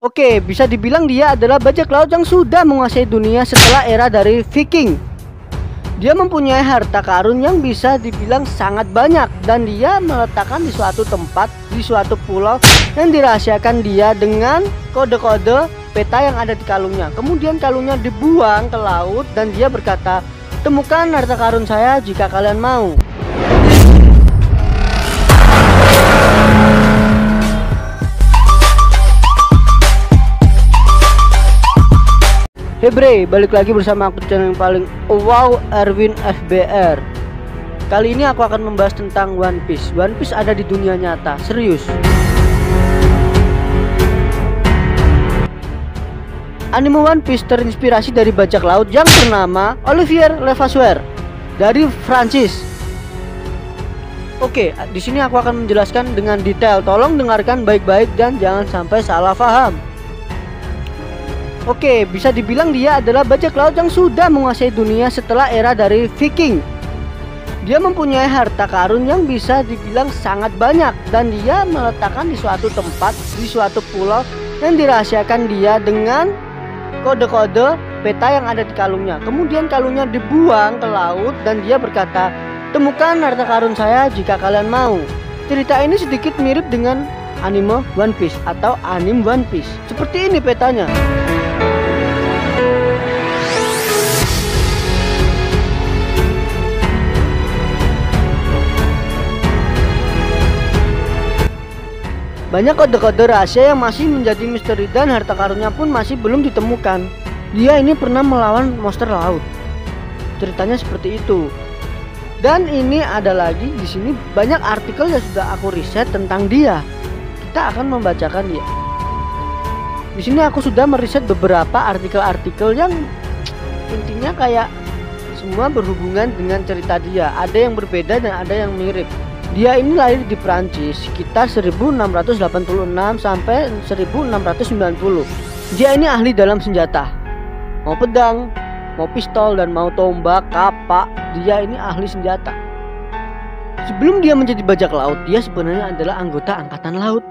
Oke, bisa dibilang dia adalah bajak laut yang sudah menguasai dunia setelah era dari Viking. Dia mempunyai harta karun yang bisa dibilang sangat banyak, dan dia meletakkan di suatu tempat, di suatu pulau yang dirahasiakan dia dengan kode-kode peta yang ada di kalungnya. Kemudian kalungnya dibuang ke laut dan dia berkata, "Temukan harta karun saya jika kalian mau." Hey bre, balik lagi bersama aku channel yang paling wow, Erwin FBR. Kali ini aku akan membahas tentang One Piece. One Piece ada di dunia nyata, serius. Anime One Piece terinspirasi dari bajak laut yang bernama Olivier Levasseur dari Prancis. Oke, di sini aku akan menjelaskan dengan detail. Tolong dengarkan baik-baik dan jangan sampai salah paham. Oke, bisa dibilang dia adalah bajak laut yang sudah menguasai dunia setelah era dari Viking. Dia mempunyai harta karun yang bisa dibilang sangat banyak, dan dia meletakkan di suatu tempat, di suatu pulau yang dirahasiakan dia dengan kode-kode peta yang ada di kalungnya. Kemudian kalungnya dibuang ke laut dan dia berkata, "Temukan harta karun saya jika kalian mau." Cerita ini sedikit mirip dengan anime One Piece atau anime One Piece. Seperti ini petanya. Banyak kode-kode rahasia yang masih menjadi misteri dan harta karunnya pun masih belum ditemukan. Dia ini pernah melawan monster laut. Ceritanya seperti itu. Dan ini ada lagi di sini banyak artikel yang sudah aku riset tentang dia. Kita akan membacakan dia. Di sini aku sudah meriset beberapa artikel-artikel yang intinya kayak semua berhubungan dengan cerita dia. Ada yang berbeda dan ada yang mirip. Dia ini lahir di Prancis sekitar 1686 sampai 1690. Dia ini ahli dalam senjata. Mau pedang, mau pistol, dan mau tombak, kapak, dia ini ahli senjata. Sebelum dia menjadi bajak laut, dia sebenarnya adalah anggota angkatan laut.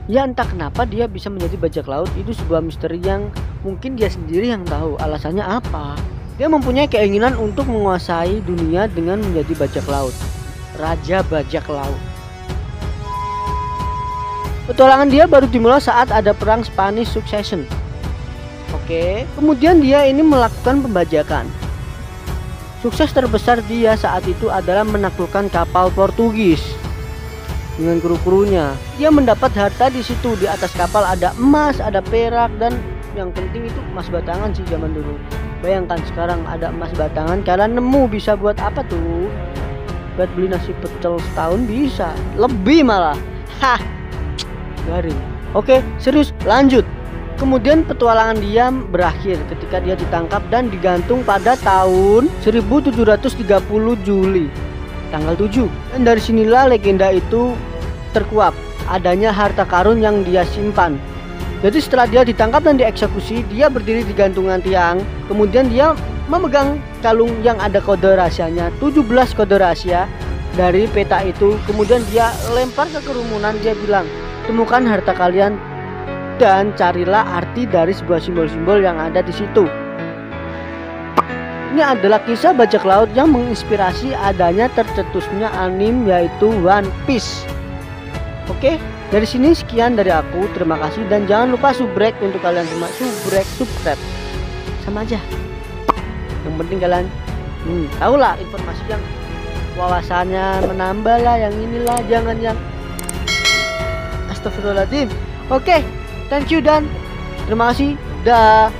Ya entah kenapa dia bisa menjadi bajak laut, itu sebuah misteri yang mungkin dia sendiri yang tahu alasannya apa. Dia mempunyai keinginan untuk menguasai dunia dengan menjadi bajak laut. Raja bajak laut. Petualangan dia baru dimulai saat ada perang Spanish Succession. Oke, kemudian dia ini melakukan pembajakan. Sukses terbesar dia saat itu adalah menaklukkan kapal Portugis dengan kru-krunya. Dia mendapat harta di situ. Di atas kapal ada emas, ada perak, dan yang penting itu emas batangan sih zaman dulu. Bayangkan sekarang ada emas batangan, kalian nemu bisa buat apa tuh? Buat beli nasi pecel setahun bisa, lebih malah. Hah, garing. Oke, serius, lanjut. Kemudian petualangan dia berakhir ketika dia ditangkap dan digantung pada tahun 1730 Juli, tanggal 7. Dan dari sinilah legenda itu terkuak, adanya harta karun yang dia simpan. Jadi setelah dia ditangkap dan dieksekusi, dia berdiri di gantungan tiang. Kemudian dia memegang kalung yang ada kode rahasianya, 17 kode rahasia dari peta itu. Kemudian dia lempar ke kerumunan, dia bilang, "Temukan harta kalian dan carilah arti dari sebuah simbol-simbol yang ada di situ." Ini adalah kisah bajak laut yang menginspirasi adanya tercetusnya anime yaitu One Piece. Oke, dari sini sekian dari aku. Terima kasih dan jangan lupa subrek untuk kalian semua. Subscribe sama aja. Yang penting kalian tahu lah informasi yang wawasannya menambah lah, yang inilah, jangan yang astagfirullahaladzim. Oke, thank you dan terima kasih. Dah.